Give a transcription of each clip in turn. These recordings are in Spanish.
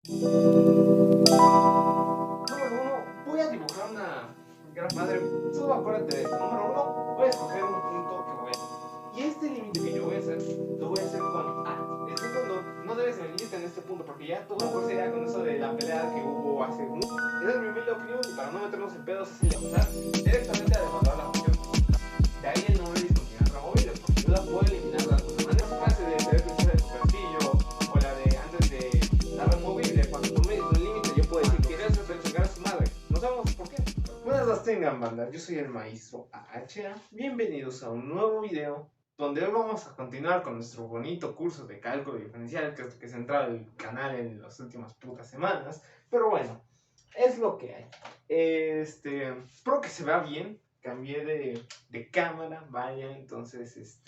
Número uno, voy a dibujar una gran madre. Solo acuérdate de esto. Número uno, voy a escoger un punto que voy a. Y este límite que yo voy a hacer, lo voy a hacer con A. El segundo, no debes el límite en este punto, porque ya tuve por ya con eso de la pelea que hubo hace un. Esa es mi humilde opinión, y para no meternos en pedos, es ejecutar directamente a devaluar la función. De ahí el nombre discontinuidad removible, porque yo la puedo eliminar de alguna manera. Esa frase de tener que de tu castillo, o la de antes de la removible, cuando tú me dices un límite, yo puedo decir que querías chingar a su madre. No sabemos por qué. Buenas las tengan, banda. Yo soy el maestro AHA. Bienvenidos a un nuevo video donde hoy vamos a continuar con nuestro bonito curso de cálculo diferencial, que es lo que se ha entrado el canal en las últimas putas semanas. Pero bueno, es lo que hay. Espero que se vea bien. Cambié de cámara, vaya, entonces,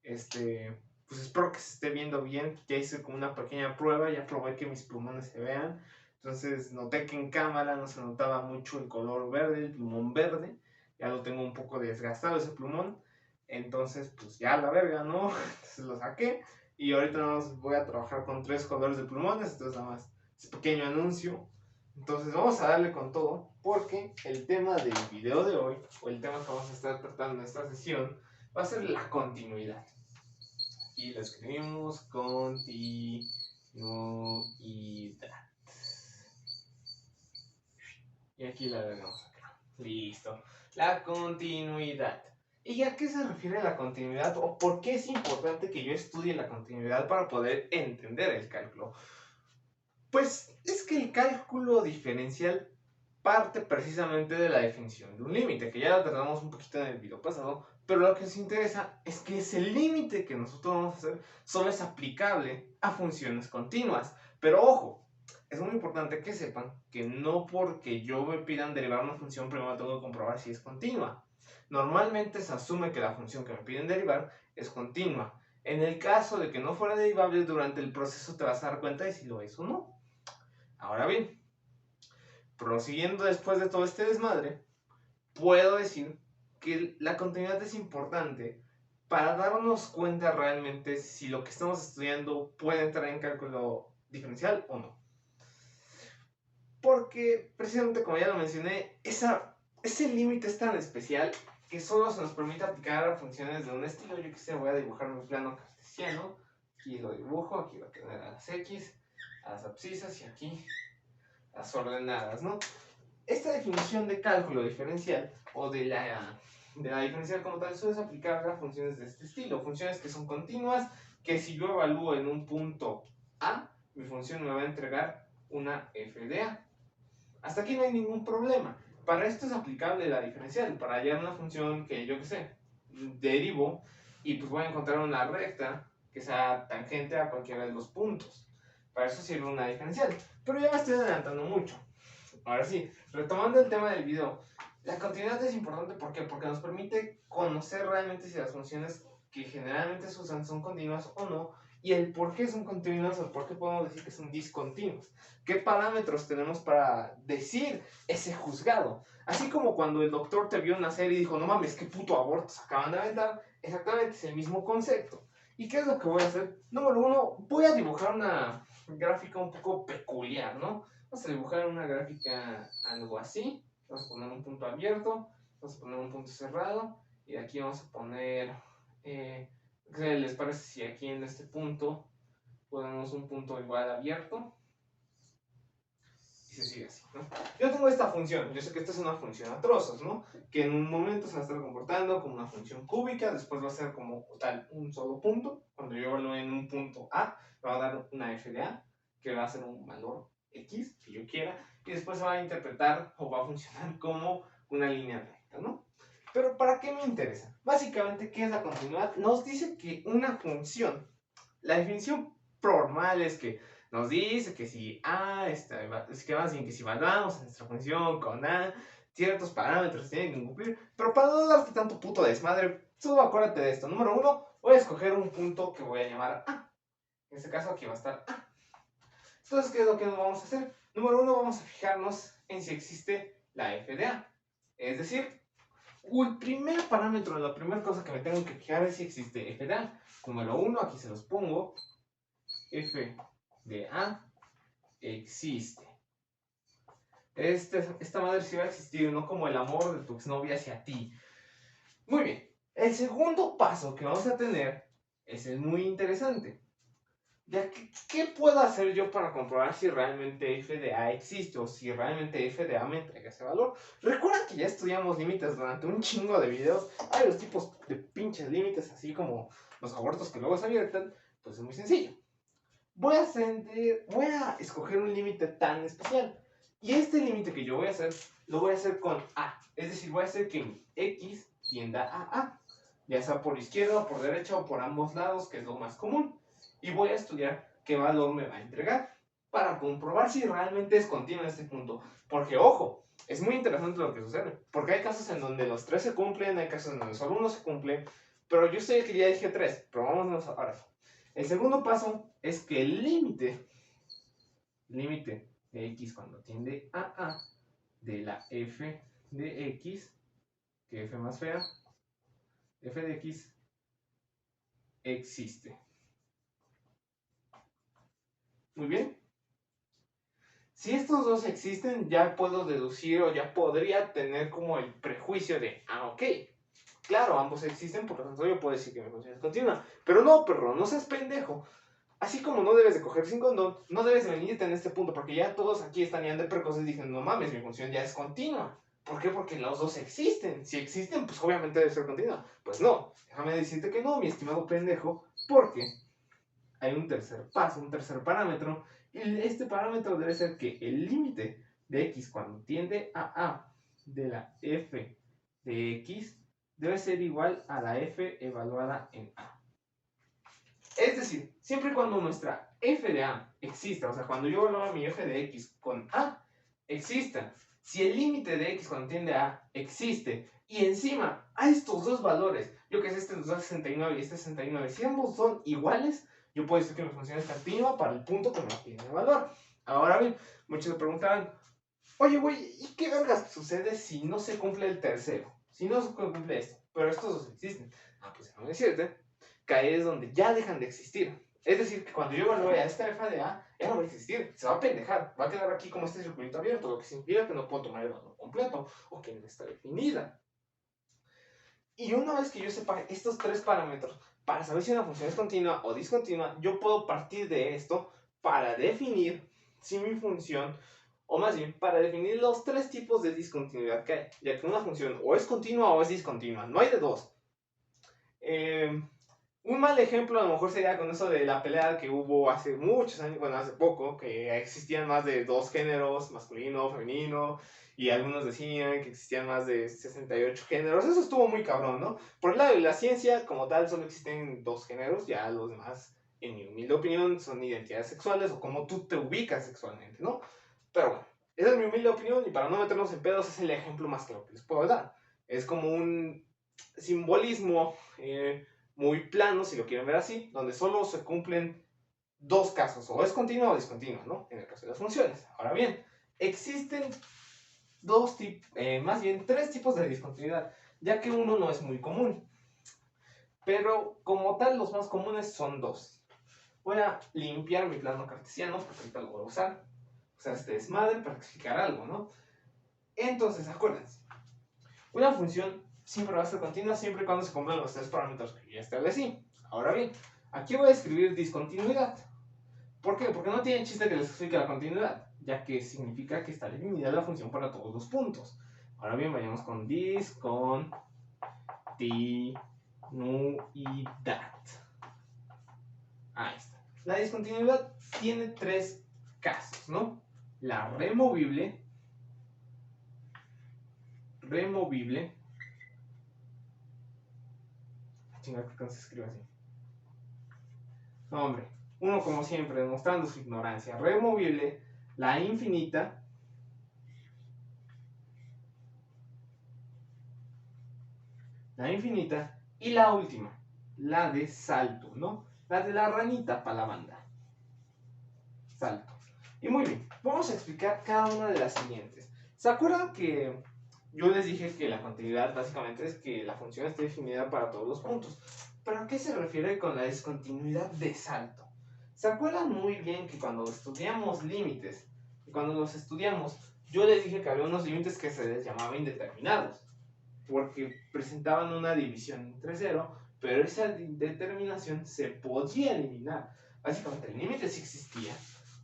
pues espero que se esté viendo bien. Ya hice como una pequeña prueba, ya probé que mis plumones se vean. Entonces noté que en cámara no se notaba mucho el color verde, el plumón verde. Ya lo tengo un poco desgastado ese plumón. Entonces, pues ya la verga, ¿no? Entonces lo saqué. Y ahorita nada más voy a trabajar con 3 colores de plumones. Entonces nada más es pequeño anuncio. Entonces vamos a darle con todo, porque el tema del video de hoy, o el tema que vamos a estar tratando en esta sesión, va a ser la continuidad. Y lo escribimos continuidad. Y aquí la agregamos acá. Listo. La continuidad. ¿Y a qué se refiere la continuidad? ¿O por qué es importante que yo estudie la continuidad para poder entender el cálculo? Pues es que el cálculo diferencial parte precisamente de la definición de un límite, que ya la tratamos un poquito en el video pasado, pero lo que nos interesa es que ese límite que nosotros vamos a hacer solo es aplicable a funciones continuas. Pero ojo, es muy importante que sepan que no porque yo me pidan derivar una función, primero tengo que comprobar si es continua. Normalmente se asume que la función que me piden derivar es continua. En el caso de que no fuera derivable, durante el proceso te vas a dar cuenta de si lo es o no. Ahora bien, prosiguiendo después de todo este desmadre, puedo decir que la continuidad es importante para darnos cuenta realmente si lo que estamos estudiando puede entrar en cálculo diferencial o no. Porque, precisamente como ya lo mencioné, ese límite es tan especial que solo se nos permite aplicar a funciones de un estilo. Yo que sé, voy a dibujar mi plano cartesiano. Aquí lo dibujo, aquí va a tener a las X, a las abscisas y aquí las ordenadas, ¿no? Esta definición de cálculo diferencial o de la diferencial como tal solo es aplicable a funciones de este estilo, funciones que son continuas, que si yo evalúo en un punto A, mi función me va a entregar una f de A. Hasta aquí no hay ningún problema. Para esto es aplicable la diferencial, para hallar una función que yo que sé, derivo y pues voy a encontrar una recta que sea tangente a cualquiera de los puntos. Para eso sirve una diferencial. Pero ya me estoy adelantando mucho. Ahora sí, retomando el tema del video, la continuidad es importante ¿por qué? Porque nos permite conocer realmente si las funciones que generalmente se usan son continuas o no, y el por qué son continuas o por qué podemos decir que son discontinuas. ¿Qué parámetros tenemos para decir ese juzgado? Así como cuando el doctor te vio nacer y dijo, no mames, qué puto abortos acaban de aventar, exactamente es el mismo concepto. ¿Y qué es lo que voy a hacer? Número uno, voy a dibujar una gráfica un poco peculiar, ¿no? Vamos a dibujar una gráfica algo así. Vamos a poner un punto abierto, vamos a poner un punto cerrado, y aquí vamos a poner, ¿qué les parece si aquí en este punto ponemos un punto igual abierto? Y se sigue así, ¿no? Yo tengo esta función, yo sé que esta es una función a trozos, ¿no? Que en un momento se va a estar comportando como una función cúbica, después va a ser como tal un solo punto. Cuando yo evalúe en un punto A, me va a dar una f de A, que va a ser un valor X, que yo quiera, y después se va a interpretar o va a funcionar como una línea recta, ¿no? Pero ¿para qué me interesa? Básicamente, ¿qué es la continuidad? Nos dice que una función, la definición formal es que nos dice que si A, es que más bien que si evaluamos a nuestra función con A, ciertos parámetros tienen que cumplir, pero para no darte tanto puto desmadre, solo acuérdate de esto. Número uno, voy a escoger un punto que voy a llamar A. En este caso aquí va a estar A. Entonces, ¿qué es lo que vamos a hacer? Número uno, vamos a fijarnos en si existe la f de A. Es decir, el primer parámetro, la primera cosa que me tengo que fijar es si existe f de A. Número uno, aquí se los pongo, f de A existe. Esta madre sí va a existir, no como el amor de tu exnovia hacia ti. Muy bien. El segundo paso que vamos a tener es el muy interesante. Ya que, ¿qué puedo hacer yo para comprobar si realmente f de a existe o si realmente f de a me entrega ese valor? Recuerda que ya estudiamos límites durante un chingo de videos. Hay los tipos de pinches límites, así como los abortos que luego se abiertan. Pues es muy sencillo. Voy a escoger un límite tan especial. Y este límite que yo voy a hacer, lo voy a hacer con a. Es decir, voy a hacer que mi x tienda a a. Ya sea por izquierda o por derecha o por ambos lados, que es lo más común. Y voy a estudiar qué valor me va a entregar para comprobar si realmente es continuo en este punto. Porque, ojo, es muy interesante lo que sucede. Porque hay casos en donde los tres se cumplen, hay casos en donde solo uno se cumple. Pero yo sé que ya dije tres, pero vámonos ahora. El segundo paso es que el límite de x cuando tiende a a de la f de x, que f más fea, f de x existe. Muy bien. Si estos dos existen, ya puedo deducir o ya podría tener como el prejuicio de, ok, claro, ambos existen, por lo tanto yo puedo decir que mi función es continua. Pero no, perro, no seas pendejo. Así como no debes de coger sin condón, no debes de venirte en este punto, porque ya todos aquí están ya de precoces diciendo, no mames, mi función ya es continua. ¿Por qué? Porque los dos existen. Si existen, pues obviamente debe ser continua. Pues no, déjame decirte que no, mi estimado pendejo, porque hay un tercer paso, un tercer parámetro, y este parámetro debe ser que el límite de x cuando tiende a de la f de x debe ser igual a la f evaluada en a. Es decir, siempre y cuando nuestra f de a exista, o sea, cuando yo evalúo mi f de x con a, exista. Si el límite de x cuando tiende a existe, y encima a estos dos valores, yo que sé, este nos da 69 y este 69, si ambos son iguales, yo puedo decir que mi función es continua para el punto que me pide el valor. Ahora bien, muchos me preguntarán, oye, güey, ¿y qué vergas sucede si no se cumple el tercero? Si no se cumple esto, pero estos dos existen. Ah, pues déjame decirte que ahí es donde ya dejan de existir. Es decir, que cuando yo evalúe a esta f de a, ya no va a existir, se va a pendejar, va a quedar aquí como este circulito abierto, lo que significa que no puedo tomar el valor completo o que no está definida. Y una vez que yo sepa estos tres parámetros, para saber si una función es continua o discontinua, yo puedo partir de esto para definir si mi función, o más bien, para definir los tres tipos de discontinuidad que hay, ya que una función o es continua o es discontinua, no hay de dos. Un mal ejemplo a lo mejor sería con eso de la pelea que hubo hace muchos años, bueno, hace poco, que existían más de dos géneros, masculino, femenino, y algunos decían que existían más de 68 géneros. Eso estuvo muy cabrón, ¿no? Por el lado de la ciencia, como tal, solo existen dos géneros, ya los demás, en mi humilde opinión, son identidades sexuales o cómo tú te ubicas sexualmente, ¿no? Pero bueno, esa es mi humilde opinión y para no meternos en pedos es el ejemplo más claro que les puedo dar. Es como un simbolismo muy plano, si lo quieren ver así, donde solo se cumplen dos casos, o es continua o discontinua, ¿no? En el caso de las funciones. Ahora bien, existen más bien tres tipos de discontinuidad, ya que uno no es muy común. Pero como tal, los más comunes son dos. Voy a limpiar mi plano cartesiano, porque ahorita lo voy a usar. O sea, este desmadre para explicar algo, ¿no? Entonces, acuérdense. Una función siempre va a ser continua siempre y cuando se cumplan los tres parámetros que ya establecí. Ahora bien, aquí voy a escribir discontinuidad. ¿Por qué? Porque no tiene chiste que les explique la continuidad, ya que significa que está definida la función para todos los puntos. Ahora bien, vayamos con discontinuidad. Ahí está. La discontinuidad tiene tres casos, ¿no? La removible. Chingada, ¿por qué no se escribe así? No, hombre. Uno, como siempre, demostrando su ignorancia. Removible, la infinita. Y la última, la de salto, ¿no? La de la ranita para la banda. Salto. Y muy bien, vamos a explicar cada una de las siguientes. ¿Se acuerdan que yo les dije que la continuidad básicamente es que la función esté definida para todos los puntos? ¿Pero a qué se refiere con la discontinuidad de salto? ¿Se acuerdan muy bien que cuando estudiamos límites, y cuando los estudiamos, yo les dije que había unos límites que se les llamaba indeterminados, porque presentaban una división entre cero, pero esa indeterminación se podía eliminar. Básicamente el límite sí existía,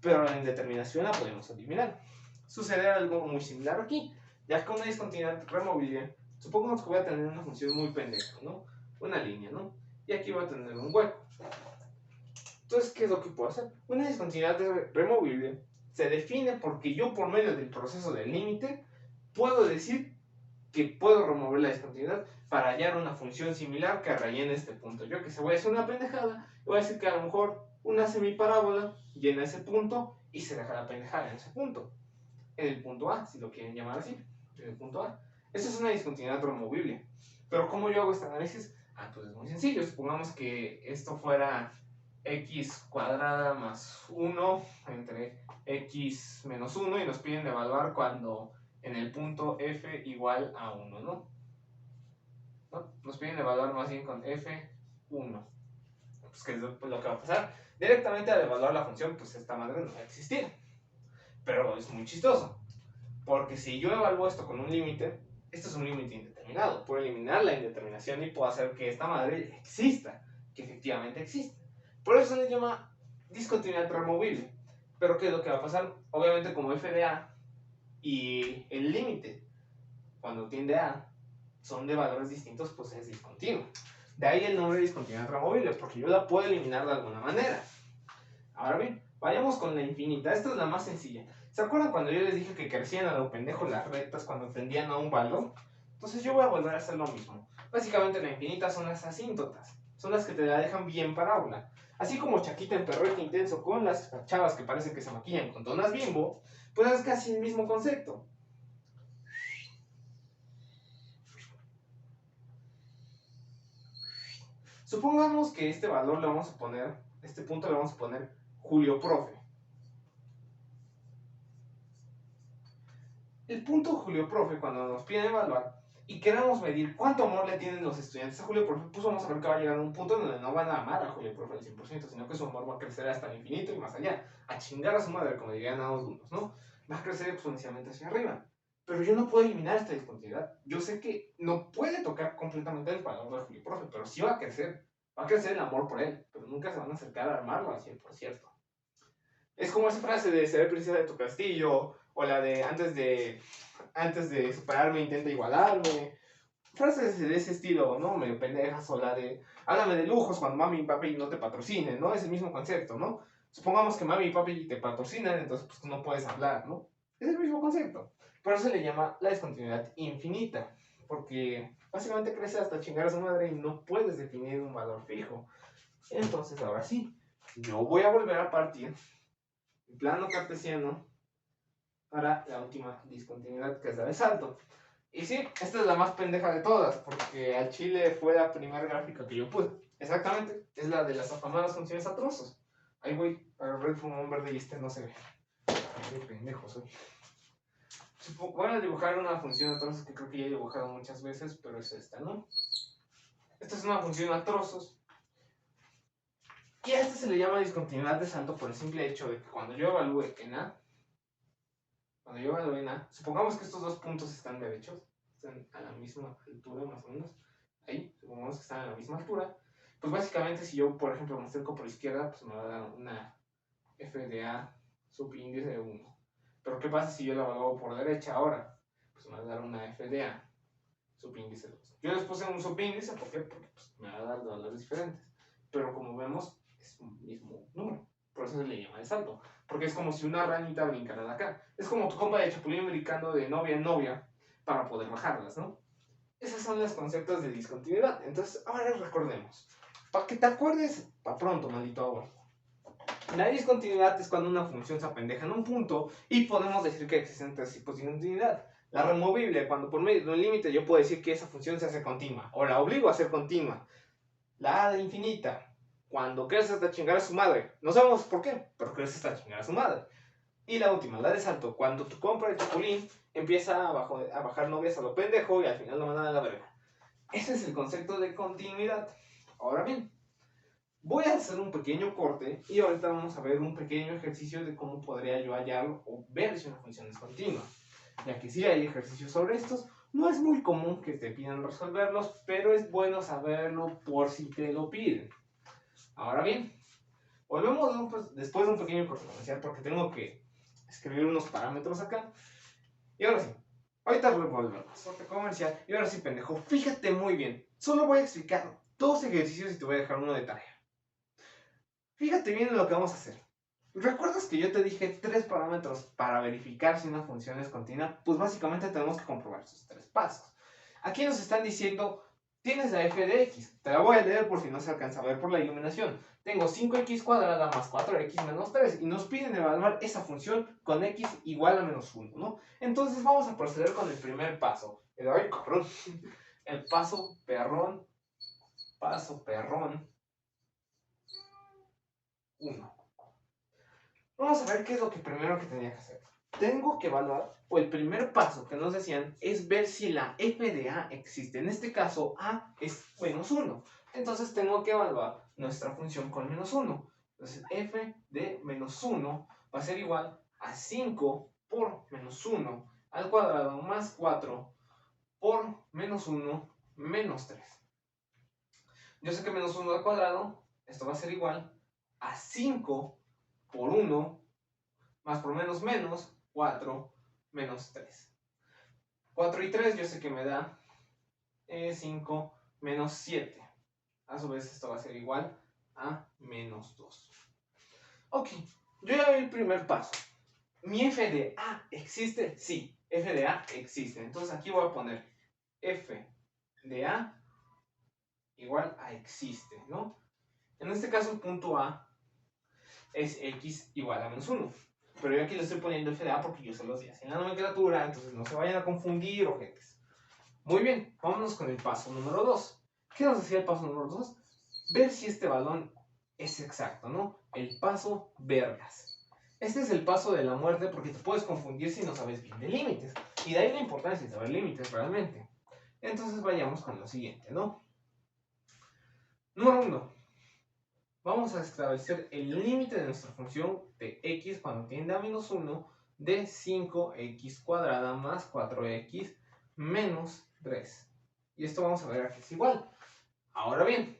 pero la indeterminación la podemos eliminar. Sucede algo muy similar aquí, ya que una discontinuidad removible, supongamos que voy a tener una función muy pendeja, ¿no? Una línea, ¿no? Y aquí voy a tener un hueco. Entonces, ¿qué es lo que puedo hacer? Una discontinuidad removible se define porque yo, por medio del proceso del límite, puedo decir que puedo remover la discontinuidad para hallar una función similar que rellene este punto. Yo que se voy a hacer una pendejada, voy a decir que a lo mejor una semiparábola llena ese punto y se deja la pendejada en ese punto. En el punto A, si lo quieren llamar así, en el punto A. Esa es una discontinuidad removible. Pero ¿cómo yo hago este análisis? Pues es muy sencillo. Supongamos que esto fuera x cuadrada más 1 entre x menos 1 y nos piden evaluar cuando en el punto f igual a 1, ¿no? Nos piden evaluar más bien con f1. Pues, ¿qué es lo que va a pasar? Directamente al evaluar la función, pues esta madre no va a existir. Pero es muy chistoso. Porque si yo evalúo esto con un límite, esto es un límite indeterminado. Puedo eliminar la indeterminación y puedo hacer que esta madre exista, que efectivamente exista. Por eso se le llama discontinuidad removible. Pero ¿qué es lo que va a pasar? Obviamente como f de a y el límite, cuando tiende a, son de valores distintos, pues es discontinuo. De ahí el nombre de discontinuidad removible, porque yo la puedo eliminar de alguna manera. Ahora bien, vayamos con la infinita. Esta es la más sencilla. ¿Se acuerdan cuando yo les dije que crecían a lo pendejo las rectas cuando tendían a un valor? Entonces yo voy a volver a hacer lo mismo. Básicamente la infinita son las asíntotas. Son las que te la dejan bien parábola. Así como Chaquita en Perrete Intenso con las chavas que parece que se maquillan con donas Bimbo, pues es casi el mismo concepto. Supongamos que este valor le vamos a poner, este punto le vamos a poner Julio Profe. El punto Julio Profe, cuando nos piden evaluar y queramos medir cuánto amor le tienen los estudiantes a Julio Profe, pues vamos a ver que va a llegar a un punto donde no van a amar a Julio Profe al 100%, sino que su amor va a crecer hasta el infinito y más allá, a chingar a su madre, como dirían a algunos, ¿no? Va a crecer exponencialmente hacia arriba. Pero yo no puedo eliminar esta discontinuidad. Yo sé que no puede tocar completamente el valor de Julio Profe, pero sí va a crecer. Va a crecer el amor por él, pero nunca se van a acercar a armarlo al 100%. Es como esa frase de ser princesa de tu castillo, o la de antes de superarme intenta igualarme. Frases de ese estilo, ¿no? Medio pendejas, o la de háblame de lujos cuando mami y papi no te patrocinen, ¿no? Es el mismo concepto, ¿no? Supongamos que mami y papi te patrocinan, entonces pues tú no puedes hablar, ¿no? Es el mismo concepto. Por eso se le llama la discontinuidad infinita, porque básicamente crece hasta chingar a su madre y no puedes definir un valor fijo. Entonces ahora sí, yo voy a volver a partir en plano cartesiano para la última discontinuidad, que es la de salto. Y sí, esta es la más pendeja de todas, porque al chile fue la primera gráfica que yo pude. Exactamente, es la de las afamadas funciones a trozos. Ahí voy, agarré el fumón verde y este no se ve. Qué pendejo soy. Voy a dibujar una función a trozos que creo que ya he dibujado muchas veces, pero es esta, ¿no? Esta es una función a trozos. Y a esta se le llama discontinuidad de salto por el simple hecho de que cuando yo evalúe en A, supongamos que estos dos puntos están derechos, están a la misma altura más o menos, ahí, supongamos que están a la misma altura, pues básicamente si yo, por ejemplo, me acerco por izquierda, pues me va a dar una f de a subíndice de 1. Pero ¿qué pasa si yo la evalúo por derecha ahora? Pues me va a dar una f de a subíndice de 2. Yo les puse un subíndice, ¿por qué? Porque pues, me va a dar valores diferentes. Pero como vemos, es un mismo número. Por eso se le llama de salto. Porque es como si una ranita brincara de acá. Es como tu compa de Chapulín brincando de novia en novia para poder bajarlas, ¿no? Esos son los conceptos de discontinuidad. Entonces, ahora recordemos. Para que te acuerdes, para pronto, maldito abuelo. La discontinuidad es cuando una función se apendeja en un punto y podemos decir que existen tres tipos de discontinuidad. La removible, cuando por medio de un límite yo puedo decir que esa función se hace continua o la obligo a ser continua. La infinita, cuando crece hasta chingar a su madre. No sabemos por qué, pero crece hasta chingar a su madre. Y la última, la de salto, cuando tu compra de Chapulín empieza a bajar novias a lo pendejo y al final lo mandan a la verga. Ese es el concepto de continuidad. Ahora bien, Voy a hacer un pequeño corte y ahorita vamos a ver un pequeño ejercicio de cómo podría yo hallarlo o ver si una función es continua. Ya que sí hay ejercicios sobre estos, no es muy común que te pidan resolverlos, pero es bueno saberlo por si te lo piden. Ahora bien, volvemos después de un pequeño corte comercial porque tengo que escribir unos parámetros acá. Y ahora sí, ahorita volvemos. Corte comercial. Y ahora sí, pendejo, fíjate muy bien. Solo voy a explicar 2 ejercicios y te voy a dejar uno de tarea. Fíjate bien en lo que vamos a hacer. ¿Recuerdas que yo te dije 3 parámetros para verificar si una función es continua? Pues básicamente tenemos que comprobar esos 3 pasos. Aquí nos están diciendo, tienes la f de x. Te la voy a leer por si no se alcanza a ver por la iluminación. Tengo 5x cuadrada más 4x menos 3 y nos piden evaluar esa función con x igual a menos 1, ¿no? Entonces vamos a proceder con el primer paso. Ay, cabrón. El paso perrón. Paso perrón 1. Vamos a ver qué es lo que primero que tenía que hacer. Tengo que evaluar, o el primer paso que nos decían, es ver si la f de a existe. En este caso, a es menos 1. Entonces tengo que evaluar nuestra función con menos 1. Entonces, f de menos 1 va a ser igual a 5 por menos 1 al cuadrado más 4 por menos 1 menos 3. Yo sé que menos 1 al cuadrado, esto va a ser igual a 5 por 1 más por menos menos 4 menos 3. 4 y 3 yo sé que me da 5 menos 7. A su vez esto va a ser igual a menos 2. Ok, yo ya vi el primer paso. ¿Mi f de a existe? Sí, f de a existe. Entonces aquí voy a poner f de a igual a existe, ¿no? En este caso el punto a es x igual a menos 1. Pero yo aquí le estoy poniendo f de a porque yo se los di así en la nomenclatura, entonces no se vayan a confundir, ojetes. Muy bien, vámonos con el paso número 2. ¿Qué nos decía el paso número 2? Ver si este balón es exacto, ¿no? El paso vergas. Este es el paso de la muerte porque te puedes confundir si no sabes bien de límites. Y de ahí la importancia de saber límites realmente. Entonces vayamos con lo siguiente, ¿no? Número 1. Vamos a establecer el límite de nuestra función de x cuando tiende a menos 1 de 5x cuadrada más 4x menos 3. Y esto vamos a ver aquí es igual. Ahora bien,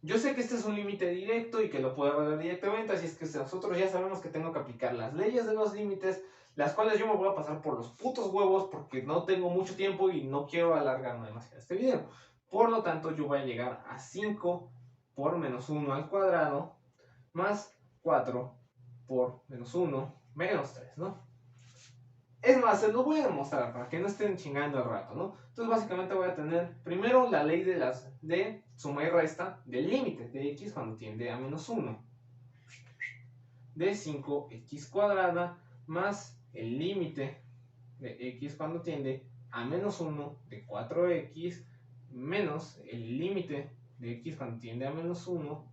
yo sé que este es un límite directo y que lo puedo evaluar directamente, así es que nosotros ya sabemos que tengo que aplicar las leyes de los límites, las cuales yo me voy a pasar por los putos huevos porque no tengo mucho tiempo y no quiero alargarme demasiado este video. Por lo tanto, yo voy a llegar a 5 por menos 1 al cuadrado más 4 por menos 1 menos 3, ¿no? Es más, se lo voy a demostrar para que no estén chingando el rato, ¿no? Entonces básicamente voy a tener primero la ley de suma y resta del límite de x cuando tiende a menos 1. De 5x cuadrada más el límite de x cuando tiende a menos 1 de 4x menos el límite de x cuando tiende a menos 1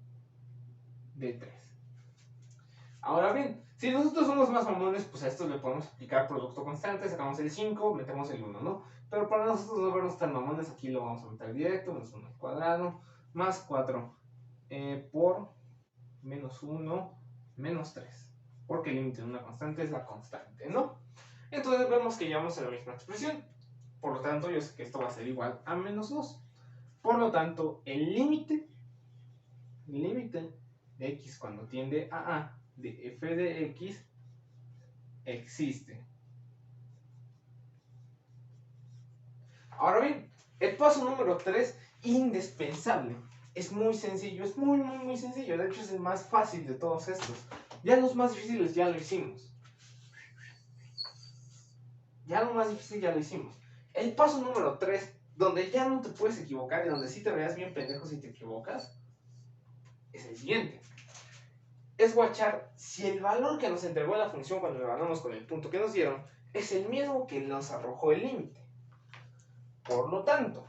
de 3. Ahora bien, si nosotros somos más mamones, pues a esto le podemos aplicar producto constante, sacamos el 5, metemos el 1, ¿no? Pero para nosotros no vernos tan mamones, aquí lo vamos a meter directo, menos 1 al cuadrado, más 4 por menos 1 menos 3. Porque el límite de una constante es la constante, ¿no? Entonces vemos que llevamos a la misma expresión. Por lo tanto, yo sé que esto va a ser igual a menos 2. Por lo tanto, el límite de x cuando tiende a de f de x existe. Ahora bien, el paso número 3, indispensable. Es muy sencillo, es muy sencillo. De hecho, es el más fácil de todos estos. Ya los más difíciles ya lo hicimos. Ya lo más difícil ya lo hicimos. El paso número 3, donde ya no te puedes equivocar y donde sí te veas bien pendejo si te equivocas, es el siguiente. Es guachar si el valor que nos entregó la función cuando le evaluamos con el punto que nos dieron es el mismo que nos arrojó el límite. Por lo tanto,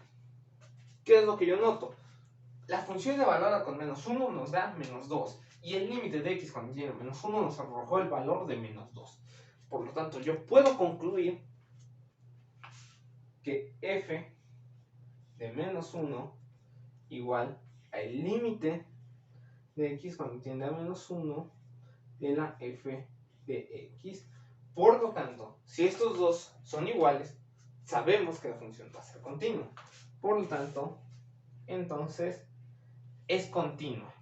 ¿qué es lo que yo noto? La función evaluada con menos 1 nos da menos 2 y el límite de x cuando tiene menos 1 nos arrojó el valor de menos 2. Por lo tanto, yo puedo concluir que f de menos 1 igual al límite de x cuando tiende a menos 1 de la f de x. Por lo tanto, si estos dos son iguales, sabemos que la función va a ser continua. Por lo tanto, entonces es continua.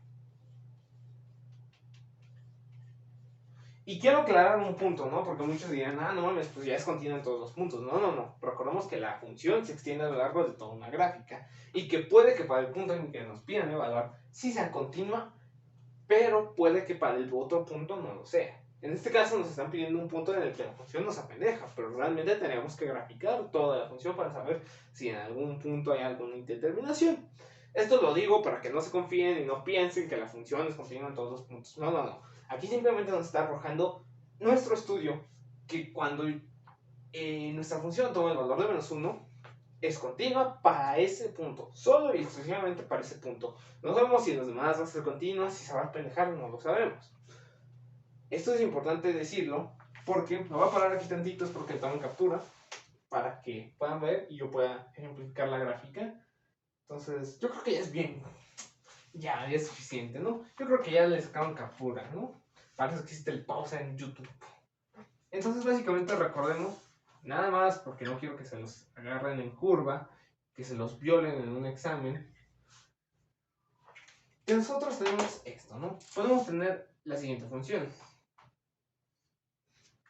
Y quiero aclarar un punto, ¿no? Porque muchos dirán, no mames, pues ya es continua en todos los puntos. No. Recordemos que la función se extiende a lo largo de toda una gráfica. Y que puede que para el punto en que nos pidan evaluar sí sea continua, pero puede que para el otro punto no lo sea. En este caso nos están pidiendo un punto en el que la función nos apendeja, pero realmente tenemos que graficar toda la función para saber si en algún punto hay alguna indeterminación. Esto lo digo para que no se confíen y no piensen que la función es continua en todos los puntos. No. Aquí simplemente nos está arrojando nuestro estudio que cuando nuestra función toma el valor de menos 1, es continua para ese punto, solo y exclusivamente para ese punto. No sabemos si los demás va a ser continua, si se va a pendejar, no lo sabemos. Esto es importante decirlo porque me voy a parar aquí tantitos porque toman captura para que puedan ver y yo pueda ejemplificar la gráfica. Entonces, yo creo que ya es bien. Ya es suficiente, ¿no? Yo creo que ya le sacaron captura, ¿no? Para eso existe el pausa en YouTube. Entonces, básicamente recordemos, nada más porque no quiero que se los agarren en curva, que se los violen en un examen, que nosotros tenemos esto, ¿no? Podemos tener la siguiente función.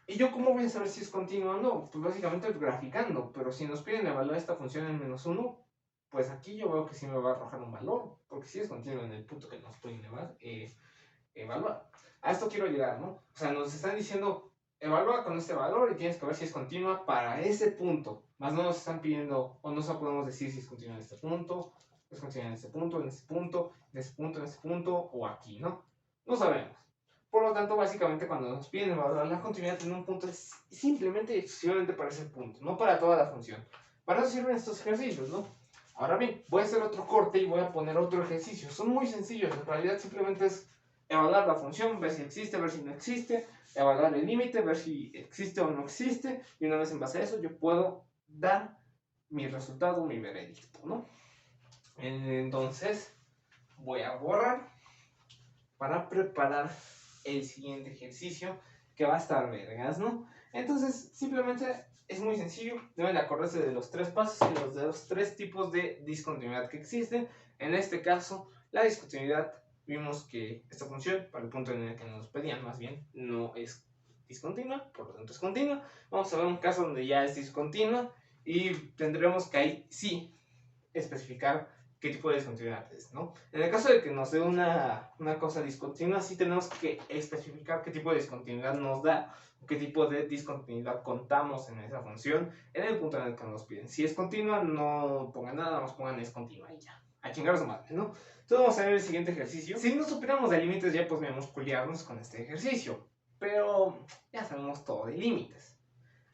¿Y yo cómo voy a saber si es continua o no? Pues básicamente graficando, pero si nos piden evaluar esta función en menos 1, pues aquí yo veo que sí me va a arrojar un valor, porque si es continua en el punto que nos pueden evaluar. A esto quiero llegar, ¿no? O sea, nos están diciendo, evalúa con este valor y tienes que ver si es continua para ese punto. Más no nos están pidiendo, o no podemos decir si es continua en este punto, es continua en este punto, en este punto, en este punto, en este punto, o aquí, ¿no? No sabemos. Por lo tanto, básicamente cuando nos piden evaluar la continuidad en un punto es simplemente y exclusivamente para ese punto, no para toda la función. Para eso sirven estos ejercicios, ¿no? Ahora bien, voy a hacer otro corte y voy a poner otro ejercicio. Son muy sencillos, en realidad simplemente es evaluar la función, ver si existe, ver si no existe, evaluar el límite, ver si existe o no existe, y una vez en base a eso yo puedo dar mi resultado, mi veredicto, ¿no? Entonces, voy a borrar para preparar el siguiente ejercicio que va a estar vergas, ¿no? Entonces, simplemente es muy sencillo, deben acordarse de los tres pasos y de los tres tipos de discontinuidad que existen. En este caso, la discontinuidad, vimos que esta función, para el punto en el que nos pedían más bien, no es discontinua, por lo tanto es continua. Vamos a ver un caso donde ya es discontinua y tendremos que ahí sí especificar qué tipo de discontinuidad es, ¿no? En el caso de que nos dé una cosa discontinua, sí tenemos que especificar qué tipo de discontinuidad nos da, qué tipo de discontinuidad contamos en esa función, en el punto en el que nos piden. Si es continua, no pongan nada, más pongan es continua y ya. A chingar a su madre, ¿no? Entonces vamos a ver el siguiente ejercicio. Si no supiéramos de límites, ya podríamos culiarnos con este ejercicio, pero ya sabemos todo de límites.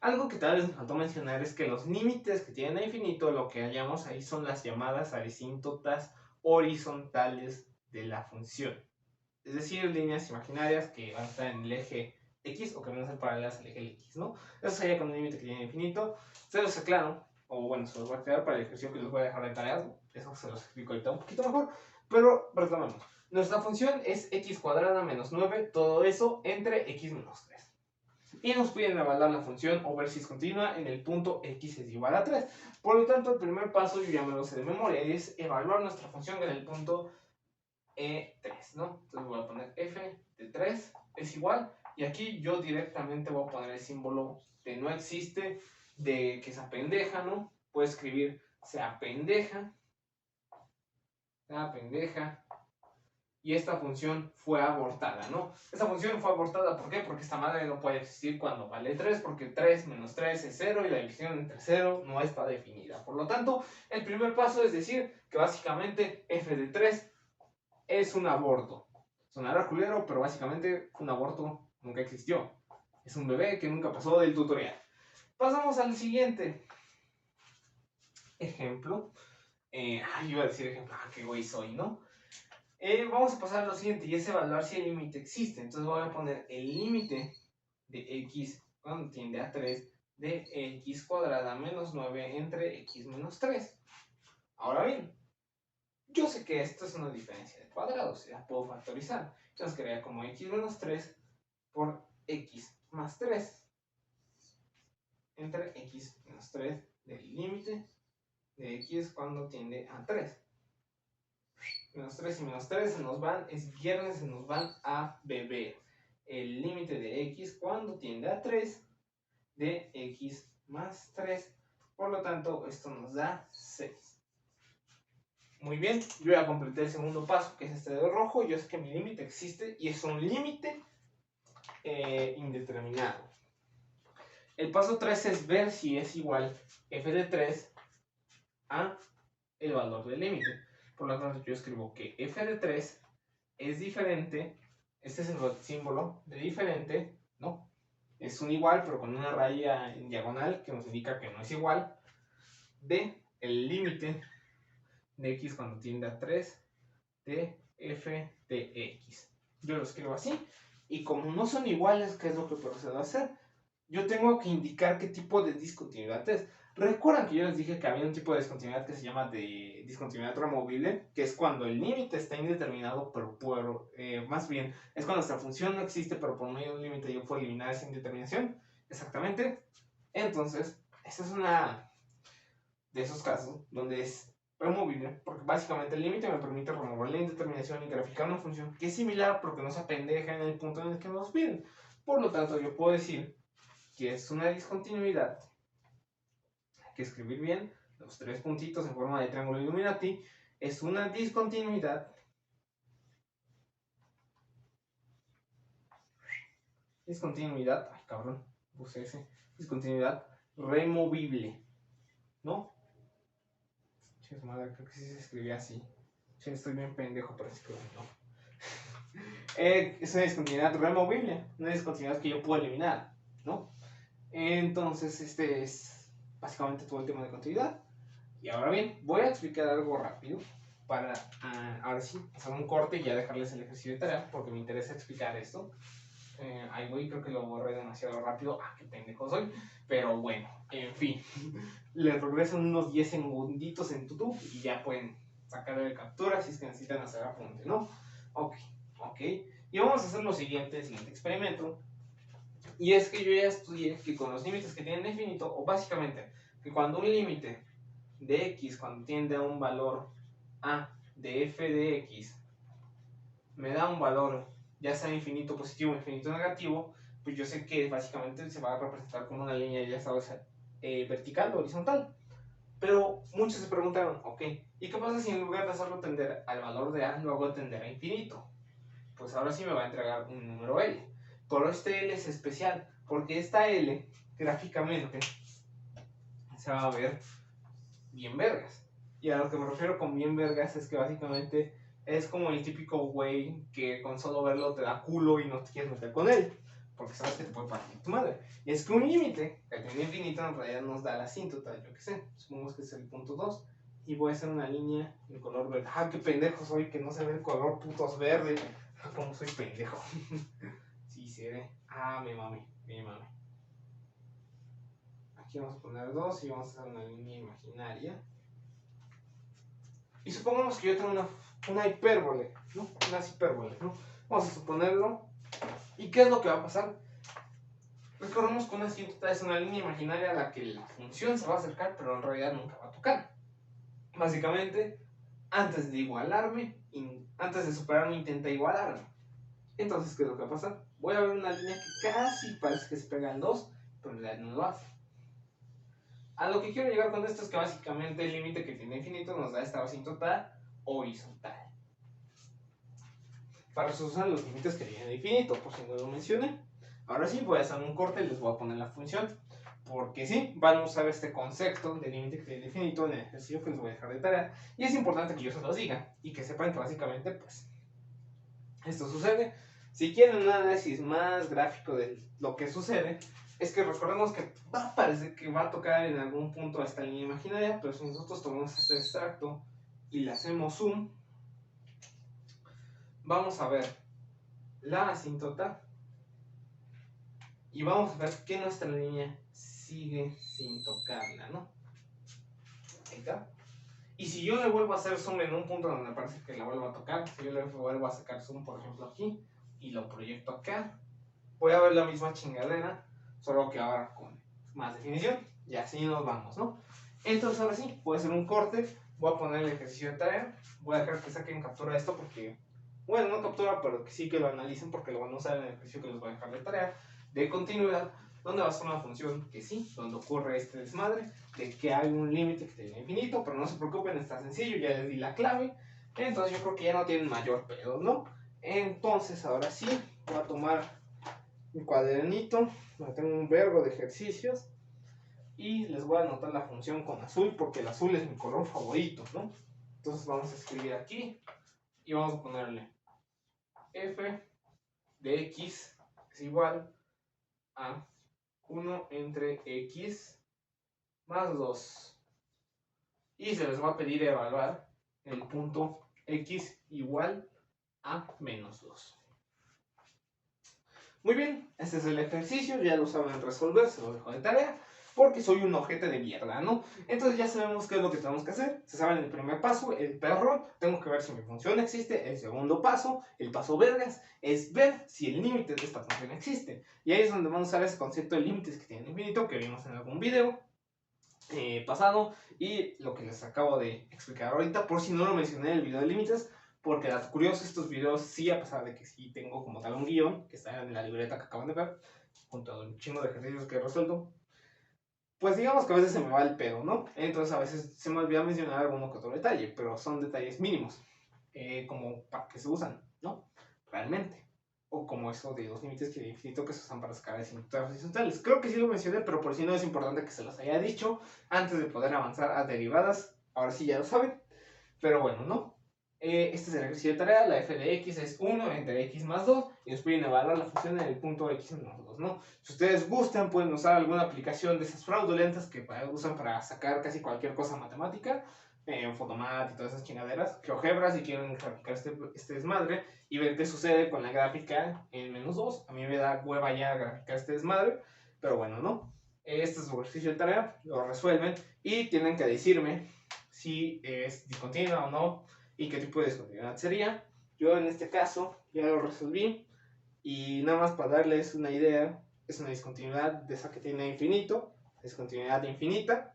Algo que tal vez me faltó mencionar es que los límites que tienen a infinito, lo que hallamos ahí son las llamadas asíntotas horizontales de la función. Es decir, líneas imaginarias que van a estar en el eje X o que van a ser paralelas al eje X, ¿no? Eso sería con un límite que tiene infinito. Se los aclaro, o bueno, se los voy a aclarar para el ejercicio que les voy a dejar de tareas. Eso se los explico ahorita un poquito mejor. Pero retomemos. Nuestra función es x cuadrada menos 9, todo eso entre x menos 3. Y nos piden evaluar la función o ver si es continua en el punto x es igual a 3. Por lo tanto, el primer paso, yo ya me lo sé de memoria, es evaluar nuestra función en el punto 3, ¿no? Entonces voy a poner f de 3 es igual, y aquí yo directamente voy a poner el símbolo de no existe, de que se apendeja, ¿no? Puedo escribir se apendeja, y esta función fue abortada, ¿no? Esta función fue abortada, ¿por qué? Porque esta madre no puede existir cuando vale 3, porque 3 menos 3 es 0 y la división entre 0 no está definida. Por lo tanto, el primer paso es decir que básicamente f de 3 es un aborto. Sonará culero, pero básicamente un aborto nunca existió. Es un bebé que nunca pasó del tutorial. Pasamos al siguiente ejemplo. Iba a decir ejemplo, qué güey soy, ¿no? Vamos a pasar a lo siguiente, y es evaluar si el límite existe. Entonces voy a poner el límite de x cuando tiende a 3 de x cuadrada menos 9 entre x menos 3. Ahora bien, Yo sé que esto es una diferencia de cuadrados, la puedo factorizar. Entonces quedaría como x menos 3 por x más 3 entre x menos 3 del límite de x cuando tiende a 3. Menos 3 y menos 3 se nos van, es viernes, se nos van a beber. El límite de x cuando tiende a 3 de x más 3. Por lo tanto, esto nos da 6. Muy bien, yo ya completé el segundo paso, que es este de rojo. Yo sé que mi límite existe y es un límite indeterminado. El paso 3 es ver si es igual f de 3 a el valor del límite. Por lo tanto, yo escribo que f de 3 es diferente. Este es el símbolo de diferente, ¿no? Es un igual, pero con una raya en diagonal que nos indica que no es igual, de el límite de x cuando tiende a 3 de f de x. Yo lo escribo así, y como no son iguales, ¿qué es lo que procedo a hacer? Yo tengo que indicar qué tipo de discontinuidad es. Recuerdan que yo les dije que había un tipo de discontinuidad que se llama de discontinuidad removible, que es cuando el límite está indeterminado, pero más bien es cuando nuestra función no existe, pero por medio de un límite yo puedo eliminar esa indeterminación. Exactamente. Entonces, esta es una de esos casos donde es removible, porque básicamente el límite me permite remover la indeterminación y graficar una función que es similar, pero que no se apendeja en el punto en el que nos piden. Por lo tanto, yo puedo decir que es una discontinuidad. Hay que escribir bien los tres puntitos en forma de triángulo Illuminati. Es una discontinuidad. Discontinuidad. Ay, cabrón. Puse ese. Discontinuidad removible. ¿No? Che, madre, creo que sí se escribía así. Che, estoy bien pendejo para escribir, ¿no? Es una discontinuidad removible. Una discontinuidad que yo puedo eliminar, ¿no? Entonces, este es básicamente todo el tema de continuidad. Y ahora bien, voy a explicar algo rápido para ahora sí hacer un corte y ya dejarles el ejercicio de tarea porque me interesa explicar esto. Ahí voy, creo que lo borré demasiado rápido. Ah, qué pendejo soy. Pero bueno, en fin. Les regreso unos 10 segunditos en YouTube y ya pueden sacarle captura si es que necesitan hacer apunte, ¿no? Ok. Y vamos a hacer lo siguiente, el siguiente experimento. Y es que yo ya estudié que con los límites que tienen infinito, o básicamente, que cuando un límite de x, cuando tiende a un valor a de f de x, me da un valor, ya sea infinito positivo o infinito negativo, pues yo sé que básicamente se va a representar como una línea ya sea vertical o horizontal. Pero muchos se preguntaron, ok, ¿y qué pasa si en lugar de hacerlo tender al valor de a, lo hago tender a infinito? Pues ahora sí me va a entregar un número L. Pero este L es especial, porque esta L, gráficamente, se va a ver bien vergas. Y a lo que me refiero con bien vergas es que básicamente es como el típico güey que con solo verlo te da culo y no te quieres meter con él. Porque sabes que te puede partir tu madre. Y es que un límite, que tiene infinito, en realidad nos da la asíntota, yo que sé. Supongamos que es el punto 2. Y voy a hacer una línea en color verde. ¡Ah, qué pendejo soy! Que no se ve el color putos verde. ¿Cómo soy pendejo? Sí, se ve. Ah, me mame. Aquí vamos a poner 2 y vamos a hacer una línea imaginaria. Y supongamos que yo tengo una hipérbole, ¿no? Unas hipérboles, ¿no? Vamos a suponerlo. ¿Y qué es lo que va a pasar? Recordemos que una asíntota es una línea imaginaria a la que la función se va a acercar, pero en realidad nunca va a tocar. Básicamente, antes de igualarme, antes de superarme, intenta igualarme. Entonces, ¿qué es lo que va a pasar? Voy a ver una línea que casi parece que se pega al 2, pero en realidad no lo hace. A lo que quiero llegar con esto es que básicamente el límite que tiene infinito nos da esta asíntota horizontal. Para eso usan los límites que tienen infinito, por si no lo mencioné. Ahora sí, voy a hacer un corte y les voy a poner la función. Porque sí, van a usar este concepto de límite que tiene infinito en el ejercicio que les voy a dejar de tarea. Y es importante que yo se los diga y que sepan que básicamente, pues, esto sucede. Si quieren un análisis más gráfico de lo que sucede, es que recordemos que va a parecer que va a tocar en algún punto a esta línea imaginaria, pero si nosotros tomamos este extracto y le hacemos zoom, vamos a ver la asíntota y vamos a ver que nuestra línea sigue sin tocarla, ¿no? Ahí está. Y si yo le vuelvo a hacer zoom en un punto donde parece que la vuelvo a tocar, si yo le vuelvo a sacar zoom, por ejemplo, aquí, y lo proyecto acá, voy a ver la misma chingadera, solo que ahora con más definición, y así nos vamos, ¿no? Entonces ahora sí, voy a hacer un corte, voy a poner el ejercicio de tarea, voy a dejar que saquen captura de esto porque, bueno, no captura, pero que sí que lo analicen porque lo van a usar en el ejercicio que les voy a dejar de tarea, de continuidad, donde va a ser una función que sí, donde ocurre este desmadre, de que hay un límite que tiene infinito, pero no se preocupen, está sencillo, ya les di la clave, entonces yo creo que ya no tienen mayor pedo, ¿no? Entonces ahora sí, voy a tomar mi cuadernito, donde tengo un verbo de ejercicios, y les voy a anotar la función con azul, porque el azul es mi color favorito, ¿no? Entonces vamos a escribir aquí, y vamos a ponerle f de x es igual a 1 entre x más 2. Y se les va a pedir evaluar el punto x igual a menos 2. Muy bien, este es el ejercicio, ya lo saben resolver, se lo dejo de tarea, porque soy un ojete de mierda, ¿no? Entonces ya sabemos qué es lo que tenemos que hacer, se saben el primer paso, el perro, tengo que ver si mi función existe, el segundo paso, el paso vergas, es ver si el límite de esta función existe. Y ahí es donde vamos a usar ese concepto de límites que tienen infinito, que vimos en algún video pasado, y lo que les acabo de explicar ahorita, por si no lo mencioné en el video de límites, porque dato curioso, estos videos sí, a pesar de que sí tengo como tal un guión, que está en la libreta que acaban de ver, junto a un chingo de ejercicios que he resuelto, pues digamos que a veces se me va el pedo, ¿no? Entonces a veces se me olvida mencionar alguno que otro detalle, pero son detalles mínimos, como para qué se usan, ¿no? Realmente. O como eso de los límites que de infinito que se usan para sacar asimptotas horizontales. Creo que sí lo mencioné, pero por si no es importante que se los haya dicho antes de poder avanzar a derivadas. Ahora sí ya lo saben. Pero bueno, ¿no? Este es el ejercicio de tarea, la f de x es 1 entre x más 2 y nos piden evaluar la función en el punto x menos 2, ¿no? Si ustedes gustan, pueden usar alguna aplicación de esas fraudulentas que usan para sacar casi cualquier cosa matemática, Photomat y todas esas chingaderas, GeoGebra si quieren graficar este desmadre y ver qué sucede con la gráfica en menos 2. A mí me da hueva ya graficar este desmadre, pero bueno, ¿no? Este es su ejercicio de tarea, lo resuelven y tienen que decirme si es discontinua o no y qué tipo de discontinuidad sería. Yo en este caso ya lo resolví y nada más para darles una idea, es una discontinuidad de esa que tiene infinito, discontinuidad infinita.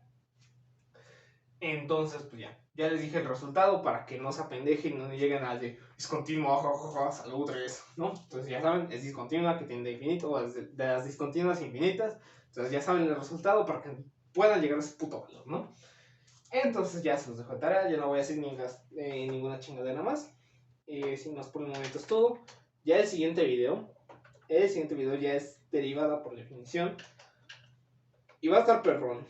Entonces pues ya les dije el resultado para que no se apendejen y no lleguen al de discontinua, salud 3, ¿no? Entonces ya saben, es discontinua que tiene de infinito, o de las discontinuas infinitas. Entonces ya saben el resultado para que puedan llegar a ese puto valor, ¿no? Entonces ya se los dejo de tarea, ya no voy a hacer ninguna chingadera más. Sin más por el momento es todo. Ya el siguiente video ya es derivada por definición. Y va a estar perrón.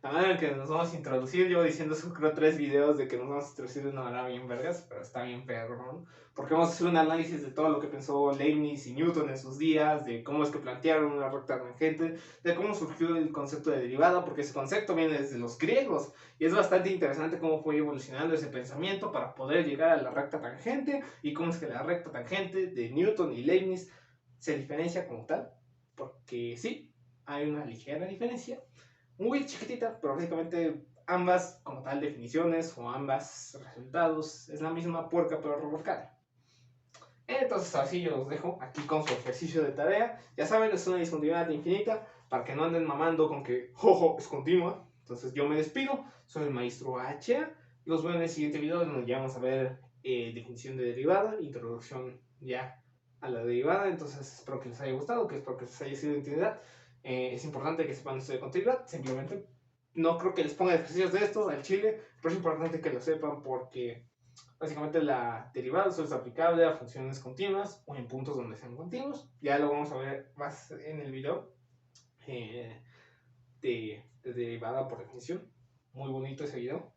La manera en que nos vamos a introducir, llevo diciendo eso creo 3 videos de que nos vamos a introducir de una manera bien vergas, pero está bien perrón. Porque vamos a hacer un análisis de todo lo que pensó Leibniz y Newton en sus días, de cómo es que plantearon una recta tangente, de cómo surgió el concepto de derivada, porque ese concepto viene desde los griegos. Y es bastante interesante cómo fue evolucionando ese pensamiento para poder llegar a la recta tangente y cómo es que la recta tangente de Newton y Leibniz se diferencia como tal. Porque sí, hay una ligera diferencia, muy chiquitita, pero básicamente ambas como tal definiciones o ambas resultados es la misma puerca pero revolcada. Entonces así yo los dejo aquí con su ejercicio de tarea. Ya saben, es una discontinuidad infinita para que no anden mamando con que jojo es continua. Entonces yo me despido, soy el maestro HA. Los veo en el siguiente video donde ya vamos a ver definición de derivada, introducción ya a la derivada. Entonces espero que les haya gustado, que espero que les haya sido de utilidad. Es importante que sepan esto de continuidad, simplemente no creo que les ponga ejercicios de esto al chile, pero es importante que lo sepan porque básicamente la derivada solo es aplicable a funciones continuas o en puntos donde sean continuos. Ya lo vamos a ver más en el video de derivada por definición. Muy bonito ese video.